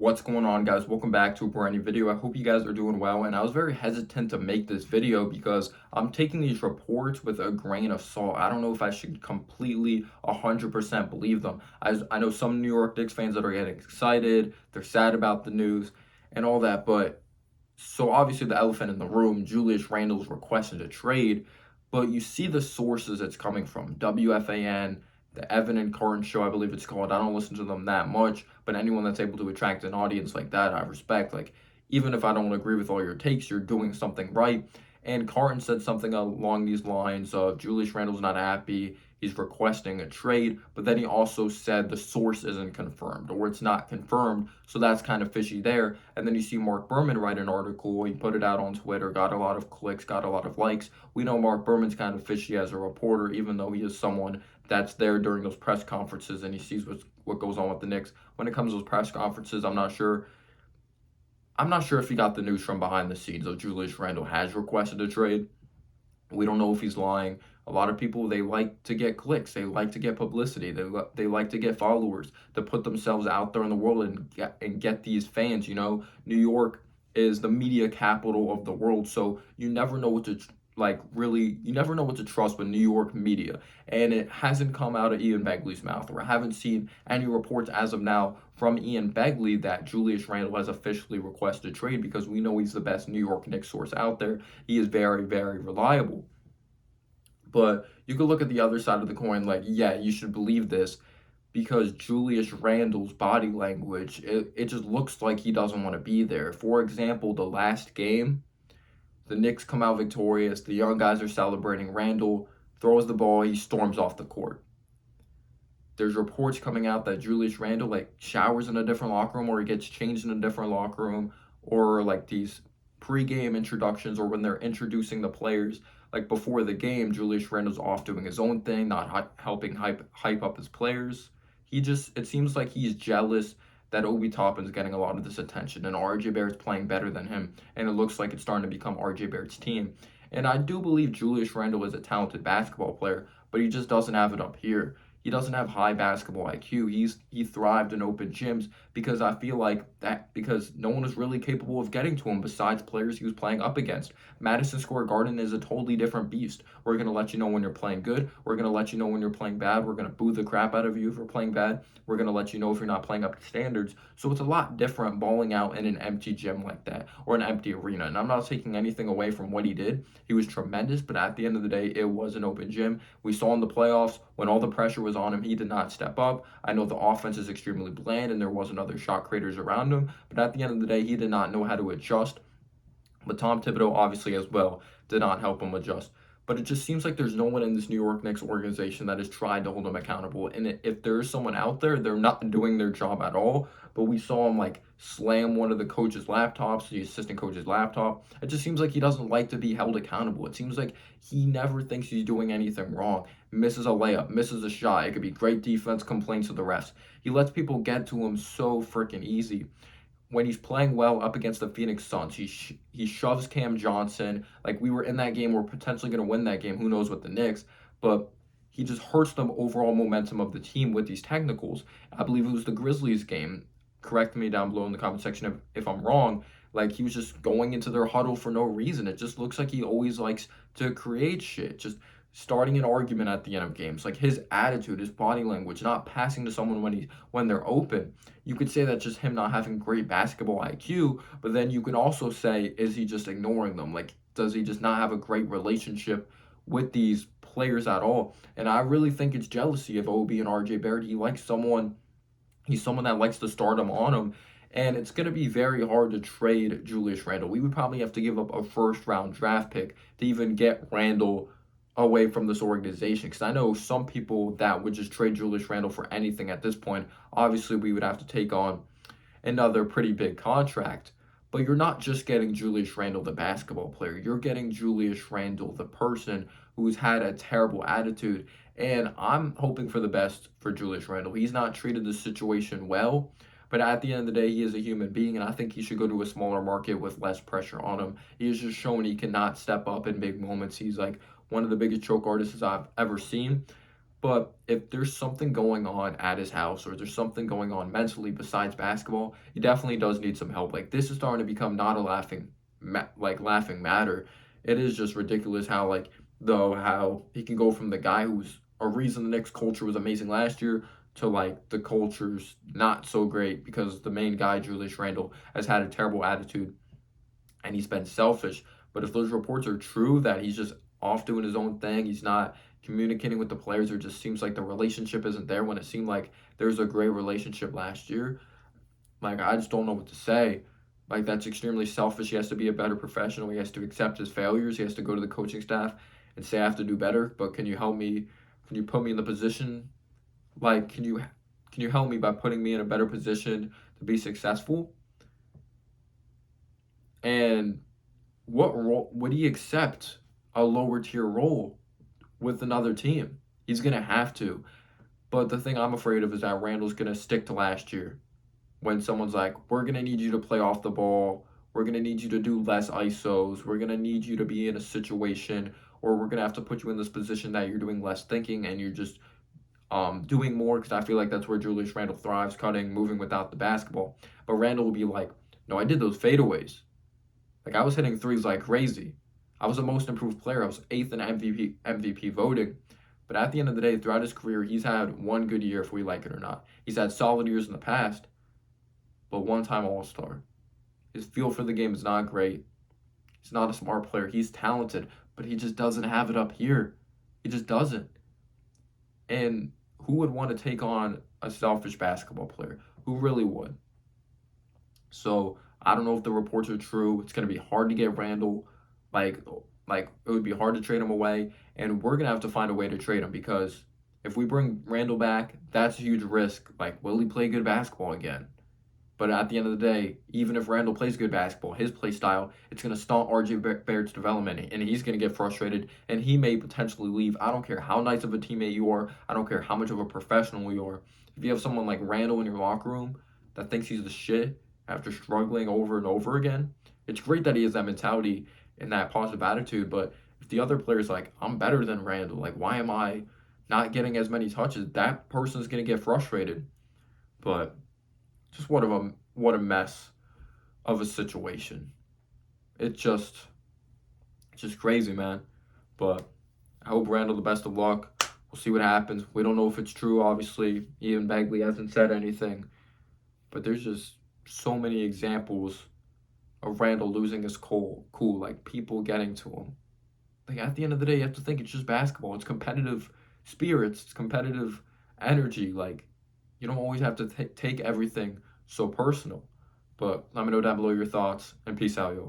What's going on, guys? Welcome back to a brand new video. I hope you guys are doing well, and I was very hesitant to make this video because I'm taking these reports with a grain of salt. I don't know if I should completely 100% believe them. I know some New York Knicks fans that are getting excited, they're sad about the news and all that, but so obviously the elephant in the room, Julius Randle's requested a trade, but you see the sources it's coming from. WFAN, the Evan and Carton show, I believe it's called. I don't listen to them that much, but anyone that's able to attract an audience like that, I respect. Like, even if I don't agree with all your takes, you're doing something right. And Carton said something along these lines of Julius Randle's not happy. He's requesting a trade, but then he also said the source isn't confirmed or it's not confirmed. So that's kind of fishy there. And then you see Mark Berman write an article. He put it out on Twitter, got a lot of clicks, got a lot of likes. We know Mark Berman's kind of fishy as a reporter, even though he is someone that's there during those press conferences and he sees what goes on with the Knicks. When it comes to those press conferences, I'm not sure. I'm not sure if he got the news from behind the scenes of Julius Randle has requested a trade. We don't know if he's lying. A lot of people, they like to get clicks. They like to get publicity. They like to get followers, to put themselves out there in the world and get these fans. New York is the media capital of the world, so you never know what to you never know what to trust with New York media. And it hasn't come out of Ian Begley's mouth, or I haven't seen any reports as of now from Ian Begley that Julius Randle has officially requested trade, because we know he's the best New York Knicks source out there. He is very, very reliable. But you could look at the other side of the coin, like, yeah, you should believe this because Julius Randle's body language, it just looks like he doesn't want to be there. For example, the last game, the Knicks come out victorious. The young guys are celebrating. Randle throws the ball. He storms off the court. There's reports coming out that Julius Randle, like, showers in a different locker room, or he gets changed in a different locker room, or like these pre-game introductions, or when they're introducing the players, like before the game, Julius Randle's off doing his own thing, not helping hype up his players. It seems like he's jealous that Obi Toppin's getting a lot of this attention and RJ Barrett's playing better than him, and it looks like it's starting to become RJ Barrett's team. And I do believe Julius Randle is a talented basketball player, but he just doesn't have it up here. He doesn't have high basketball IQ. He thrived in open gyms because I feel like that because no one was really capable of getting to him besides players he was playing up against. Madison Square Garden is a totally different beast. We're gonna let you know when you're playing good. We're gonna let you know when you're playing bad. We're gonna boo the crap out of you if you're playing bad. We're gonna let you know if you're not playing up to standards. So it's a lot different balling out in an empty gym like that or an empty arena. And I'm not taking anything away from what he did. He was tremendous, but at the end of the day, it was an open gym. We saw in the playoffs when all the pressure was on him, he did not step up. I know the offense is extremely bland and there wasn't other shot creators around him, but at the end of the day, he did not know how to adjust. But Tom Thibodeau obviously as well did not help him adjust. But it just seems like there's no one in this New York Knicks organization that has tried to hold him accountable. And if there is someone out there, they're not doing their job at all. But we saw him like slam one of the coach's laptops, the assistant coach's laptop. It just seems like he doesn't like to be held accountable. It seems like he never thinks he's doing anything wrong. Misses a layup, misses a shot. It could be great defense, complaints to the refs. He lets people get to him so freaking easy. When he's playing well up against the Phoenix Suns, he shoves Cam Johnson. Like, we were in that game, we're potentially going to win that game. Who knows with the Knicks? But he just hurts the overall momentum of the team with these technicals. I believe it was the Grizzlies game. Correct me down below in the comment section if I'm wrong. Like, he was just going into their huddle for no reason. It just looks like he always likes to create shit. Just starting an argument at the end of games. Like, his attitude, his body language, not passing to someone when they're open. You could say that's just him not having great basketball IQ, but then you can also say, is he just ignoring them? Like, does he just not have a great relationship with these players at all? And I really think it's jealousy of Obi and RJ Barrett. He's someone that likes to start him on him. And it's going to be very hard to trade Julius Randle. We would probably have to give up a first round draft pick to even get Randle away from this organization, because I know some people that would just trade Julius Randle for anything at this point. Obviously, we would have to take on another pretty big contract, but you're not just getting Julius Randle, the basketball player. You're getting Julius Randle, the person who's had a terrible attitude. And I'm hoping for the best for Julius Randle. He's not treated the situation well, but at the end of the day, he is a human being, and I think he should go to a smaller market with less pressure on him. He has just shown he cannot step up in big moments. He's like one of the biggest choke artists I've ever seen. But if there's something going on at his house or there's something going on mentally besides basketball, he definitely does need some help. Like this is starting to become not a laughing matter. It is just ridiculous how how he can go from the guy who's a reason the Knicks culture was amazing last year to like the culture's not so great because the main guy Julius Randle has had a terrible attitude and he's been selfish. But if those reports are true that he's just off doing his own thing, he's not communicating with the players, or just seems like the relationship isn't there when it seemed like there was a great relationship last year. Like I just don't know what to say. Like that's extremely selfish. He has to be a better professional. He has to accept his failures. He has to go to the coaching staff and say I have to do better. But can you help me? Can you put me in the position? Like can you help me by putting me in a better position to be successful? And what role would he accept a lower tier role with another team? He's gonna have to. But the thing I'm afraid of is that Randall's gonna stick to last year when someone's like, we're gonna need you to play off the ball, we're gonna need you to do less ISOs, we're gonna need you to be in a situation, or we're gonna have to put you in this position that you're doing less thinking and you're just doing more because I feel like that's where Julius Randle thrives, cutting, moving without the basketball. But Randall will be like, no, I did those fadeaways. Like I was hitting threes like crazy. I was the most improved player. I was eighth in MVP voting. But at the end of the day, throughout his career, he's had one good year, if we like it or not. He's had solid years in the past, but one-time All-Star. His feel for the game is not great. He's not a smart player. He's talented, but he just doesn't have it up here. He just doesn't. And who would want to take on a selfish basketball player? Who really would? So I don't know if the reports are true. It's gonna be hard to get Randall. Like like it would be hard to trade him away, and we're gonna have to find a way to trade him because if we bring Randall back, that's a huge risk. Like, will he play good basketball again? But at the end of the day, even if Randall plays good basketball, his play style, it's going to stunt RJ Barrett's development, and he's going to get frustrated, and he may potentially leave. I don't care how nice of a teammate you are. I don't care how much of a professional you are. If you have someone like Randall in your locker room that thinks he's the shit after struggling over and over again, it's great that he has that mentality and that positive attitude. But if the other player's like, I'm better than Randall, like, why am I not getting as many touches? That person's going to get frustrated. But just what a mess of a situation. It just it's just crazy, man. But I hope Randall the best of luck. We'll see what happens. We don't know if it's true, obviously. Ian Begley hasn't said anything. But there's just so many examples of Randall losing his cool, like people getting to him. Like at the end of the day, you have to think it's just basketball. It's competitive spirits, it's competitive energy. Like you don't always have to take everything so personal. But let me know down below your thoughts and peace out, y'all.